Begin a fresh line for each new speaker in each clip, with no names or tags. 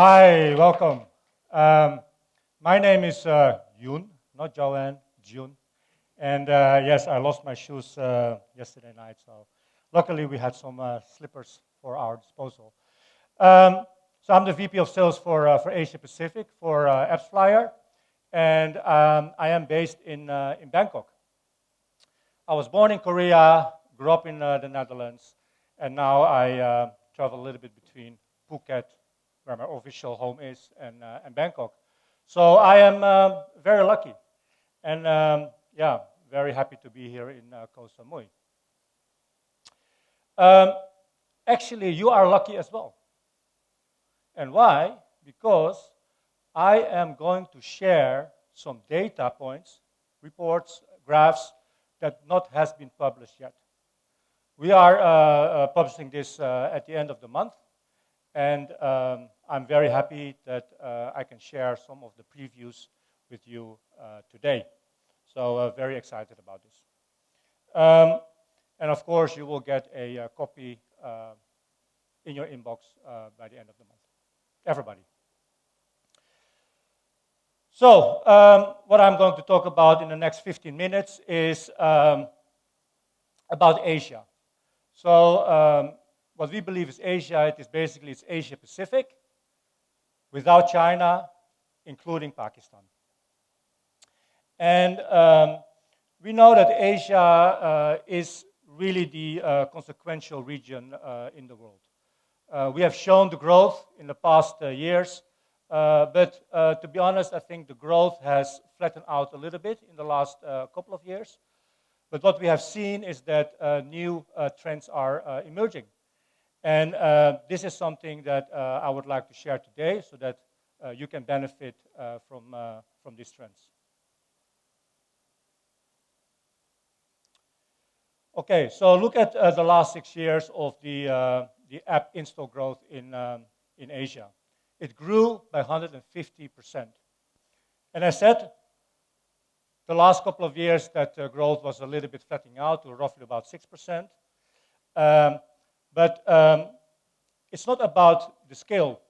Hi, welcome. My name is Joen, not Joanne, Joen. And yes, I lost my shoes yesterday night, so luckily we had some slippers for our disposal. So I'm the VP of Sales for Asia Pacific for AppsFlyer, and I am based in Bangkok. I was born in Korea, grew up in the Netherlands, and now I travel a little bit between Phuket, where my official home is, and Bangkok. So I am very lucky, and yeah, very happy to be here in Koh Samui. Actually, you are lucky as well. And why? Because I am going to share some data points, reports, graphs that not has been published yet. We are publishing this at the end of the month, and I'm very happy that I can share some of the previews with you today. So very excited about this. And of course, you will get a copy in your inbox by the end of the month. Everybody. So what I'm going to talk about in the next 15 minutes is about Asia. So what we believe is Asia, it's Asia Pacific without China, including Pakistan. And we know that Asia is really the consequential region in the world. We have shown the growth in the past years, but to be honest, I think the growth has flattened out a little bit in the last couple of years. But what we have seen is that new trends are emerging. And this is something that I would like to share today so that you can benefit from these trends. Okay, so look at the last 6 years of the app install growth in Asia. It grew by 150%. And I said the last couple of years that growth was a little bit flattening out to roughly about 6%. But it's not about the scale.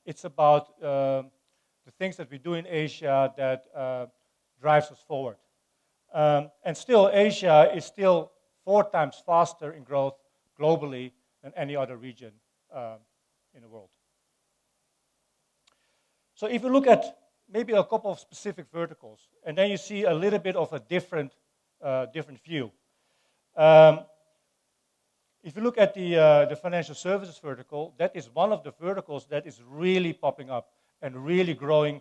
It's about the things that we do in Asia that drives us forward. And still, Asia is still 4 times faster in growth globally than any other region in the world. So if you look at maybe a couple of specific verticals, and then you see a little bit of a different view. If you look at the financial services vertical, that is one of the verticals that is really popping up and really growing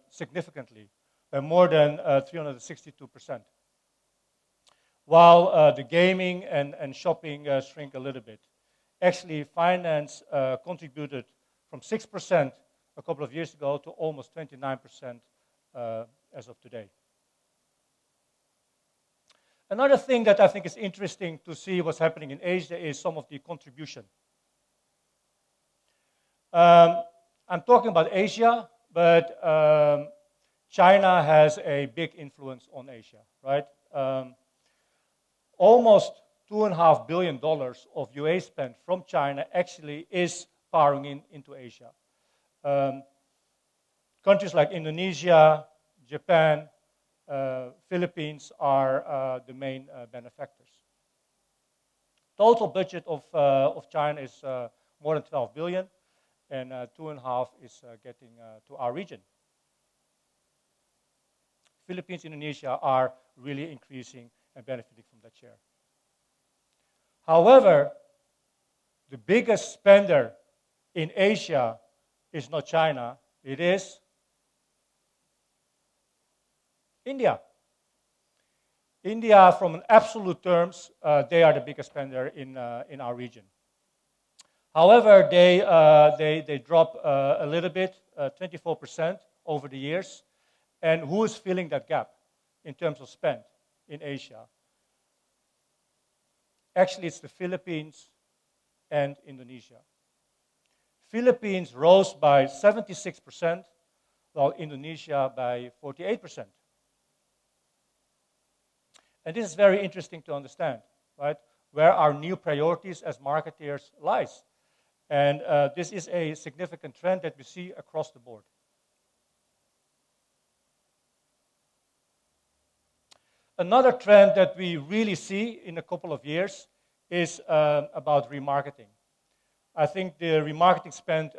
significantly by more than 362%. While the gaming and shopping shrink a little bit. Actually, finance contributed from 6% a couple of years ago to almost 29% as of today. Another thing that I think is interesting to see what's happening in Asia is some of the contribution. I'm talking about Asia, but China has a big influence on Asia, right? Almost $2.5 billion of UA spend from China actually is powering into Asia. Countries like Indonesia, Japan, Philippines are the main benefactors. Total budget of China is more than 12 billion, and 2.5 is getting to our region. Philippines, Indonesia are really increasing and benefiting from that share. However, the biggest spender in Asia is not China, it is India. India, from an absolute terms, they are the biggest spender in our region. However, they drop a little bit, 24% over the years. And who is filling that gap in terms of spend in Asia? Actually, it's the Philippines and Indonesia. Philippines rose by 76%, while Indonesia by 48%. And this is very interesting to understand, right? Where our new priorities as marketeers lies. And this is a significant trend that we see across the board. Another trend that we really see in a couple of years is about remarketing. I think the remarketing spend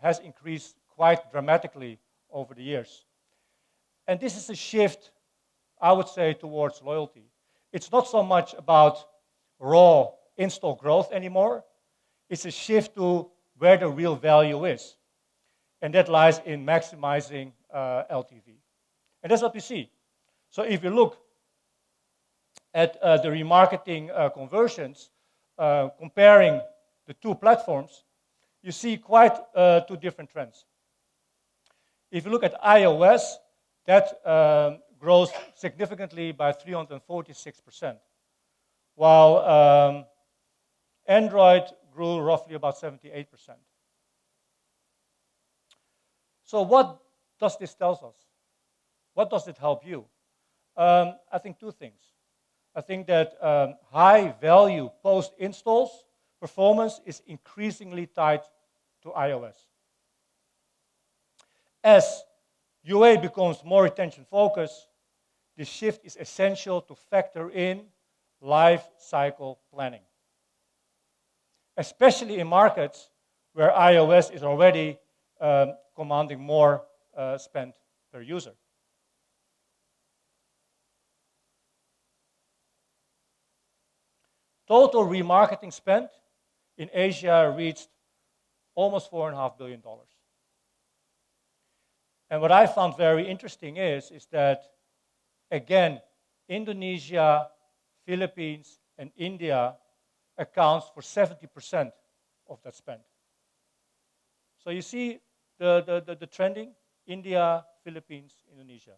has increased quite dramatically over the years. And this is a shift, I would say, towards loyalty. It's not so much about raw install growth anymore. It's a shift to where the real value is. And that lies in maximizing LTV. And that's what we see. So if you look at the remarketing conversions, comparing the two platforms, you see quite two different trends. If you look at iOS, that grows significantly by 346%, while Android grew roughly about 78%. So what does this tell us? What does it help you? I think two things. I think that high-value post-installs performance is increasingly tied to iOS. As UA becomes more retention-focused, this shift is essential to factor in life cycle planning, especially in markets where iOS is already commanding more spend per user. Total remarketing spend in Asia reached almost $4.5 billion. And what I found very interesting is that, again, Indonesia, Philippines, and India accounts for 70% of that spend. So you see the trending: India, Philippines, Indonesia.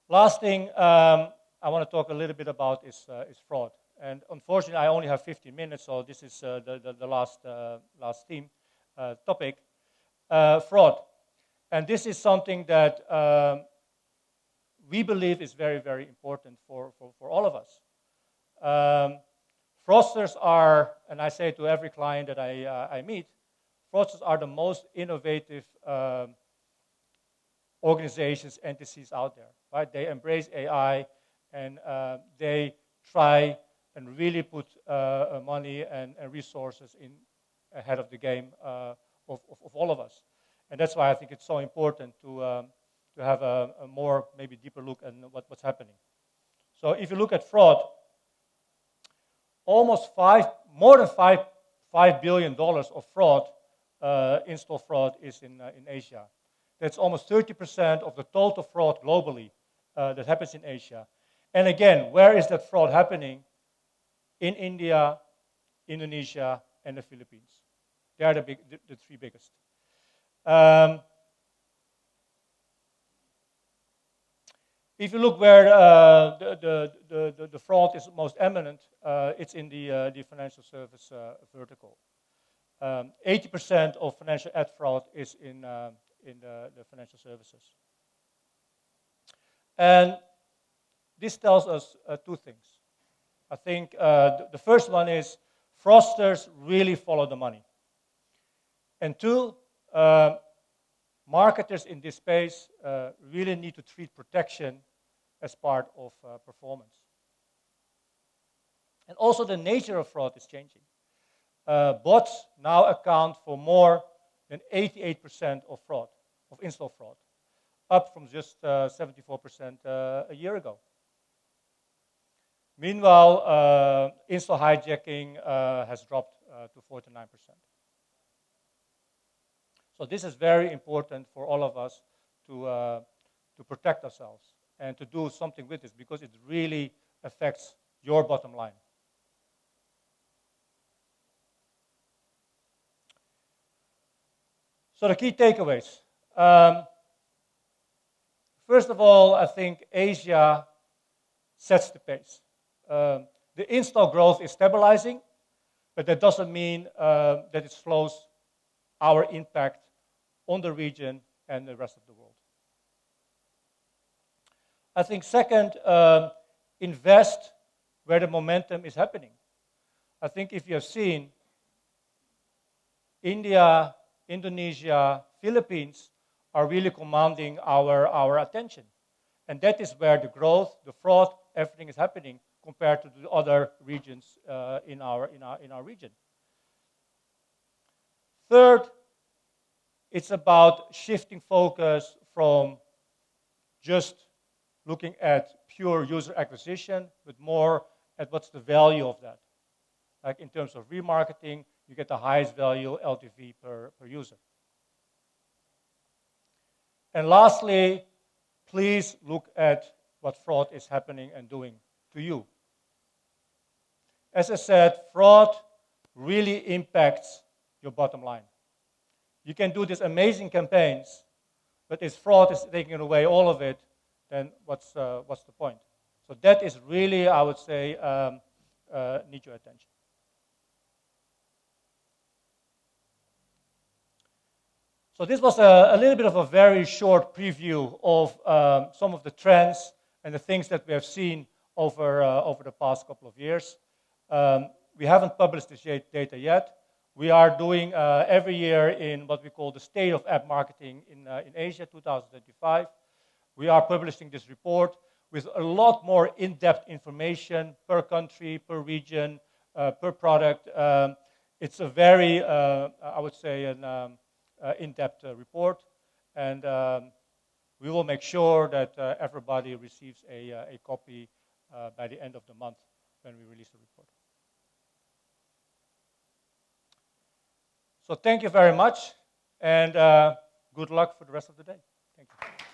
Last thing I want to talk a little bit about is fraud. And unfortunately, I only have 15 minutes, so this is the last theme topic, fraud. And this is something that we believe is very, very important for all of us. Fraudsters are, and I say to every client that I meet, fraudsters are the most innovative organizations, entities out there. Right? They embrace AI, and they try and really put money and resources in ahead of the game of all of us. And that's why I think it's so important to have a more, maybe deeper look at what's happening. So if you look at fraud, more than $5 billion of fraud, install fraud, is in Asia. That's almost 30% of the total fraud globally that happens in Asia. And again, where is that fraud happening? In India, Indonesia, and the Philippines. They are the three biggest. If you look where the fraud is most eminent, it's in the financial service vertical. 80% of financial ad fraud is in the financial services. And this tells us two things. I think the first one is fraudsters really follow the money. And two, marketers in this space really need to treat protection as part of performance. And also the nature of fraud is changing. Bots now account for more than 88% of fraud, of install fraud, up from just 74% a year ago. Meanwhile, install hijacking has dropped to 49%. So this is very important for all of us to protect ourselves and to do something with this, because it really affects your bottom line. So the key takeaways. First of all, I think Asia sets the pace. The install growth is stabilizing, but that doesn't mean that it slows our impact on the region and the rest of the world. I think second, invest where the momentum is happening. I think if you have seen, India, Indonesia, Philippines are really commanding our attention. And that is where the growth, the fraud, everything is happening compared to the other regions in our region. Third, it's about shifting focus from just looking at pure user acquisition, but more at what's the value of that. Like in terms of remarketing, you get the highest value LTV per user. And lastly, please look at what fraud is happening and doing to you. As I said, fraud really impacts your bottom line. You can do these amazing campaigns, but if fraud is taking away all of it, then what's the point? So that is really, I would say, need your attention. So this was a little bit of a very short preview of some of the trends and the things that we have seen over the past couple of years. We haven't published this data yet. We are doing every year in what we call the State of App Marketing in Asia 2025. We are publishing this report with a lot more in-depth information per country, per region, per product. It's a very, I would say, an in-depth report, and we will make sure that everybody receives a copy by the end of the month when we release the report. So thank you very much, and good luck for the rest of the day. Thank you.